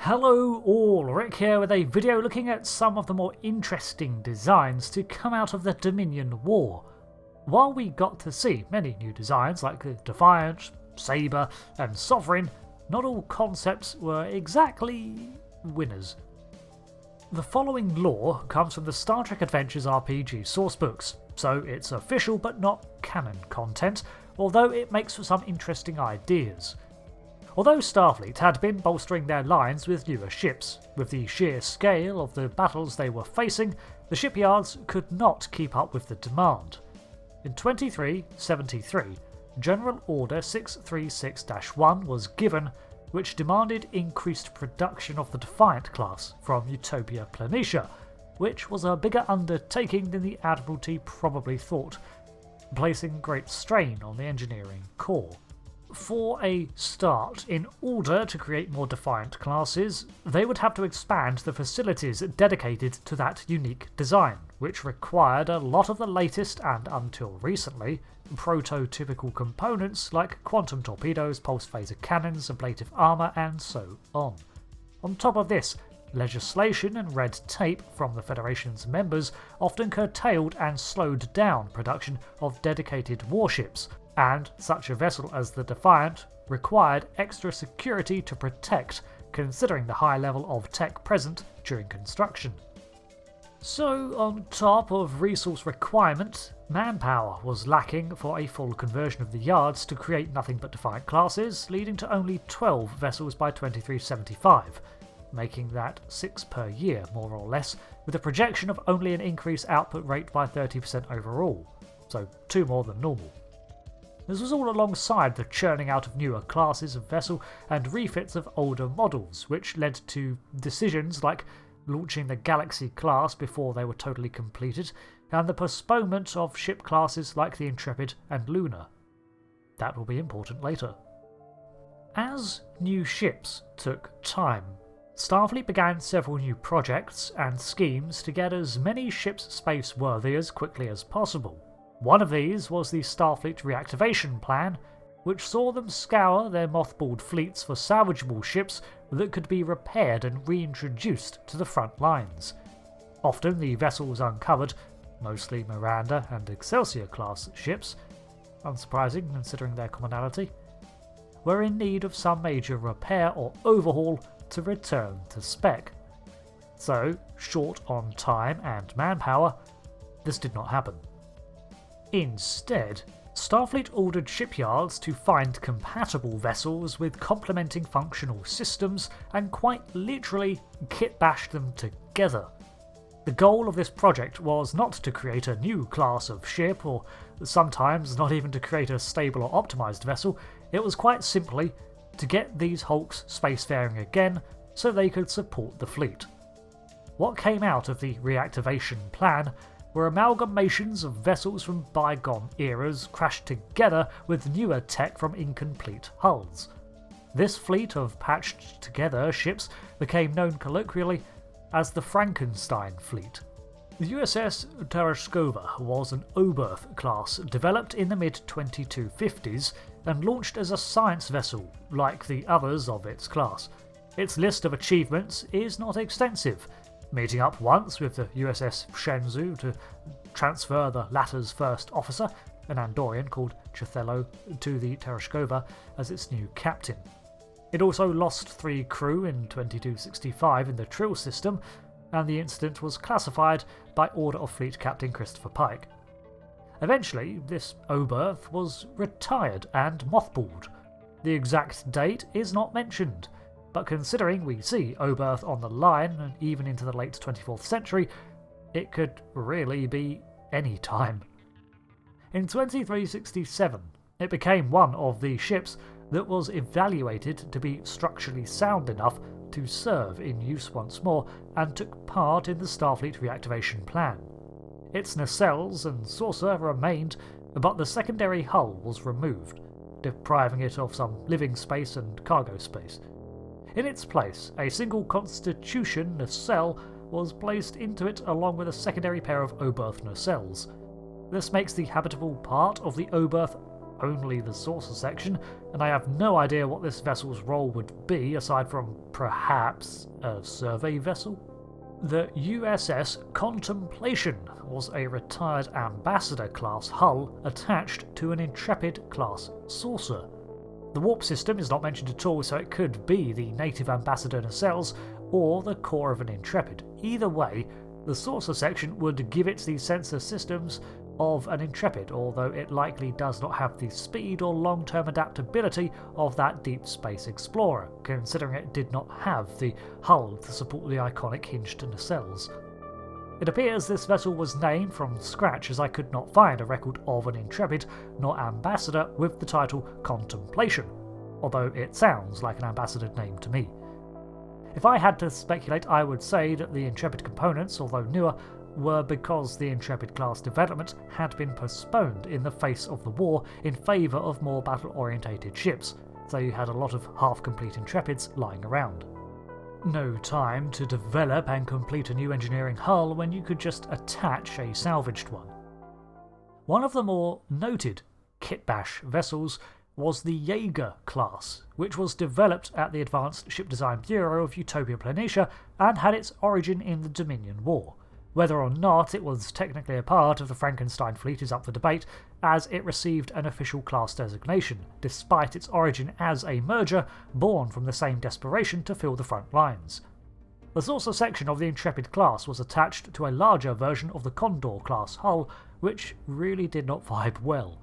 Hello all, Rick here with a video looking at some of the more interesting designs to come out of the Dominion War. While we got to see many new designs like the Defiant, Sabre and Sovereign, not all concepts were exactly winners. The following lore comes from the Star Trek Adventures RPG sourcebooks, so it's official but not canon content, although it makes for some interesting ideas. Although Starfleet had been bolstering their lines with newer ships, with the sheer scale of the battles they were facing, the shipyards could not keep up with the demand. In 2373, General Order 636-1 was given, which demanded increased production of the Defiant class from Utopia Planitia, which was a bigger undertaking than the Admiralty probably thought, placing great strain on the engineering core. For a start, in order to create more Defiant classes, they would have to expand the facilities dedicated to that unique design, which required a lot of the latest and, until recently, prototypical components like quantum torpedoes, pulse phaser cannons, ablative armour, and so on. On top of this, legislation and red tape from the Federation's members often curtailed and slowed down production of dedicated warships, and such a vessel as the Defiant required extra security to protect, considering the high level of tech present during construction. So, on top of resource requirement, manpower was lacking for a full conversion of the yards to create nothing but Defiant classes, leading to only 12 vessels by 2375, making that 6 per year more or less, with a projection of only an increased output rate by 30% overall, so 2 more than normal. This was all alongside the churning out of newer classes of vessel and refits of older models, which led to decisions like launching the Galaxy class before they were totally completed, and the postponement of ship classes like the Intrepid and Luna. That will be important later. As new ships took time, Starfleet began several new projects and schemes to get as many ships space-worthy as quickly as possible. One of these was the Starfleet reactivation plan, which saw them scour their mothballed fleets for salvageable ships that could be repaired and reintroduced to the front lines. Often the vessels uncovered, mostly Miranda and Excelsior class ships, unsurprising considering their commonality, were in need of some major repair or overhaul to return to spec. So, short on time and manpower, this did not happen. Instead, Starfleet ordered shipyards to find compatible vessels with complementing functional systems and quite literally kit-bash them together. The goal of this project was not to create a new class of ship, or sometimes not even to create a stable or optimised vessel, it was quite simply to get these hulks spacefaring again so they could support the fleet. What came out of the reactivation plan were amalgamations of vessels from bygone eras crashed together with newer tech from incomplete hulls. This fleet of patched together ships became known colloquially as the Frankenstein Fleet. The USS Tereshkova was an Oberth class developed in the mid-2250s and launched as a science vessel like the others of its class. Its list of achievements is not extensive, meeting up once with the USS Shenzhou to transfer the latter's first officer, an Andorian called Chithelo, to the Tereshkova as its new captain. It also lost 3 crew in 2265 in the Trill system, and the incident was classified by Order of Fleet Captain Christopher Pike. Eventually, this Oberth was retired and mothballed. The exact date is not mentioned, but considering we see Oberth on the line and even into the late 24th century, it could really be any time. In 2367, it became one of the ships that was evaluated to be structurally sound enough to serve in use once more and took part in the Starfleet reactivation plan. Its nacelles and saucer remained, but the secondary hull was removed, depriving it of some living space and cargo space. In its place, a single Constitution nacelle was placed into it along with a secondary pair of Oberth nacelles. This makes the habitable part of the Oberth only the saucer section, and I have no idea what this vessel's role would be aside from perhaps a survey vessel. The USS Contemplation was a retired Ambassador-class hull attached to an Intrepid-class saucer. The warp system is not mentioned at all, so it could be the native Ambassador nacelles or the core of an Intrepid. Either way, the saucer section would give it the sensor systems of an Intrepid, although it likely does not have the speed or long-term adaptability of that Deep Space Explorer, considering it did not have the hull to support the iconic hinged nacelles. It appears this vessel was named from scratch, as I could not find a record of an Intrepid nor Ambassador with the title Contemplation, although it sounds like an Ambassador name to me. If I had to speculate, I would say that the Intrepid components, although newer, were because the Intrepid-class development had been postponed in the face of the war in favour of more battle-orientated ships, so you had a lot of half-complete Intrepids lying around. No time to develop and complete a new engineering hull when you could just attach a salvaged one. One of the more noted kitbash vessels was the Yeager class, which was developed at the Advanced Ship Design Bureau of Utopia Planitia and had its origin in the Dominion War. Whether or not it was technically a part of the Frankenstein Fleet is up for debate, as it received an official class designation, despite its origin as a merger born from the same desperation to fill the front lines. The saucer section of the Intrepid class was attached to a larger version of the Condor class hull, which really did not vibe well.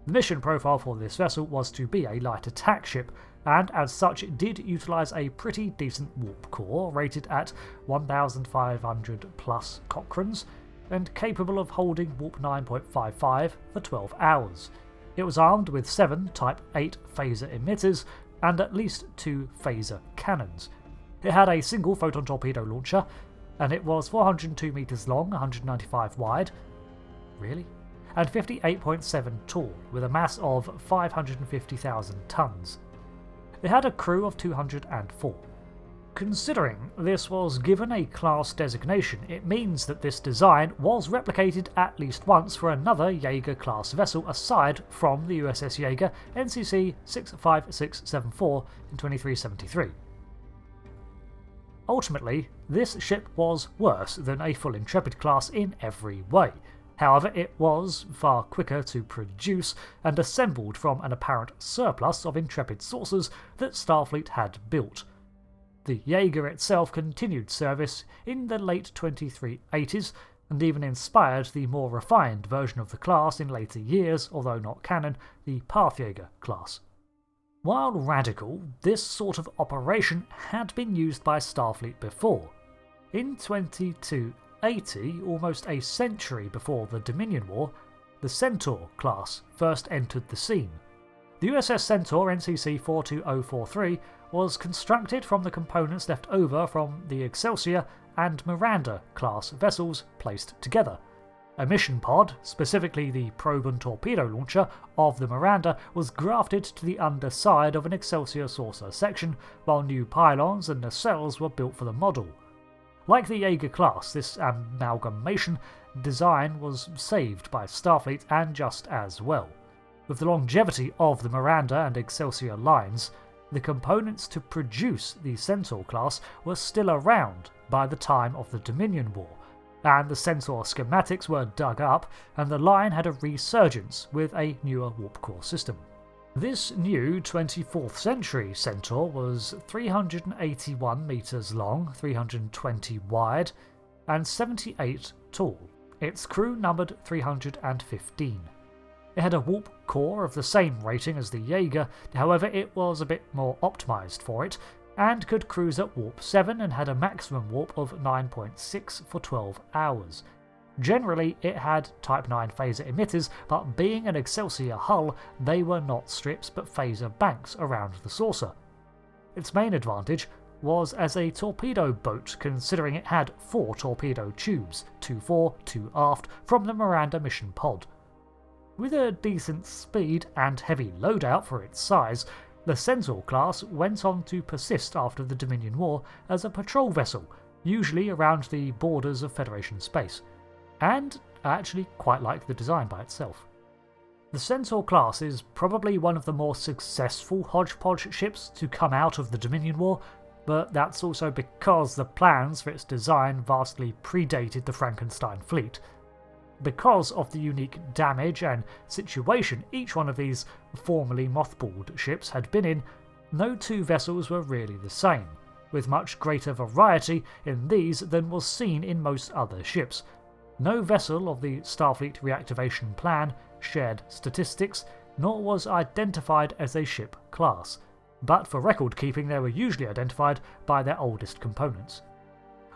The mission profile for this vessel was to be a light attack ship, and as such it did utilise a pretty decent warp core rated at 1,500 plus Cochranes and capable of holding warp 9.55 for 12 hours. It was armed with 7 Type 8 phaser emitters and at least 2 phaser cannons. It had a single photon torpedo launcher, and it was 402 metres long, 195 wide. Really? And 58.7 tall, with a mass of 550,000 tonnes. It had a crew of 204. Considering this was given a class designation, it means that this design was replicated at least once for another Yeager-class vessel aside from the USS Jaeger NCC 65674 in 2373. Ultimately, this ship was worse than a full Intrepid class in every way. However, it was far quicker to produce and assembled from an apparent surplus of Intrepid saucers that Starfleet had built. The Yeager itself continued service in the late 2380s and even inspired the more refined version of the class in later years, although not canon, the Jaeger class. While radical, this sort of operation had been used by Starfleet before. In 2280, almost a century before the Dominion War, the Centaur class first entered the scene. The USS Centaur NCC 42043 was constructed from the components left over from the Excelsior and Miranda class vessels placed together. A mission pod, specifically the probe and torpedo launcher of the Miranda, was grafted to the underside of an Excelsior saucer section, while new pylons and nacelles were built for the model. Like the Yeager class, this amalgamation design was saved by Starfleet and just as well. With the longevity of the Miranda and Excelsior lines, the components to produce the Centaur class were still around by the time of the Dominion War, and the Centaur schematics were dug up and the line had a resurgence with a newer warp core system. This new 24th century Centaur was 381 metres long, 320 wide, and 78 tall. Its crew numbered 315. It had a warp core of the same rating as the Yeager, however it was a bit more optimised for it, and could cruise at warp 7 and had a maximum warp of 9.6 for 12 hours. Generally, it had Type 9 phaser emitters, but being an Excelsior hull, they were not strips but phaser banks around the saucer. Its main advantage was as a torpedo boat, considering it had 4 torpedo tubes, 2 fore, 2 aft, from the Miranda mission pod. With a decent speed and heavy loadout for its size, the Centaur class went on to persist after the Dominion War as a patrol vessel, usually around the borders of Federation space, and I actually quite like the design by itself. The Centaur class is probably one of the more successful hodgepodge ships to come out of the Dominion War, but that's also because the plans for its design vastly predated the Frankenstein Fleet. Because of the unique damage and situation each one of these formerly mothballed ships had been in, no two vessels were really the same, with much greater variety in these than was seen in most other ships. No vessel of the Starfleet reactivation plan shared statistics, nor was identified as a ship class, but for record keeping they were usually identified by their oldest components.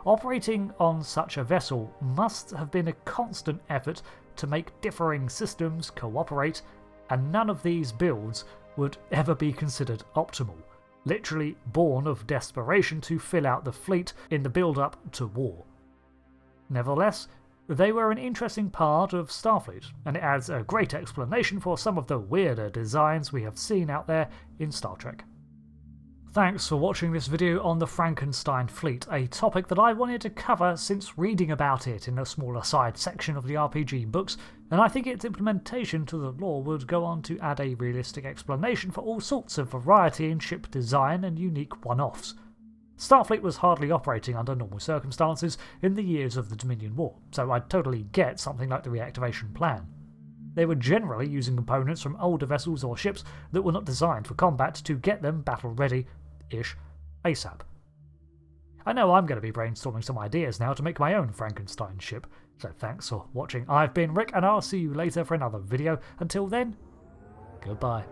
Operating on such a vessel must have been a constant effort to make differing systems cooperate, and none of these builds would ever be considered optimal, literally born of desperation to fill out the fleet in the build-up to war. Nevertheless, they were an interesting part of Starfleet, and it adds a great explanation for some of the weirder designs we have seen out there in Star Trek. Thanks for watching this video on the Frankenstein Fleet, a topic that I wanted to cover since reading about it in a smaller side section of the RPG books, and I think its implementation to the lore would go on to add a realistic explanation for all sorts of variety in ship design and unique one-offs. Starfleet was hardly operating under normal circumstances in the years of the Dominion War, so I'd totally get something like the reactivation plan. They were generally using components from older vessels or ships that were not designed for combat to get them battle-ready-ish ASAP. I know I'm going to be brainstorming some ideas now to make my own Frankenstein ship, so thanks for watching. I've been Rick, and I'll see you later for another video. Until then, goodbye.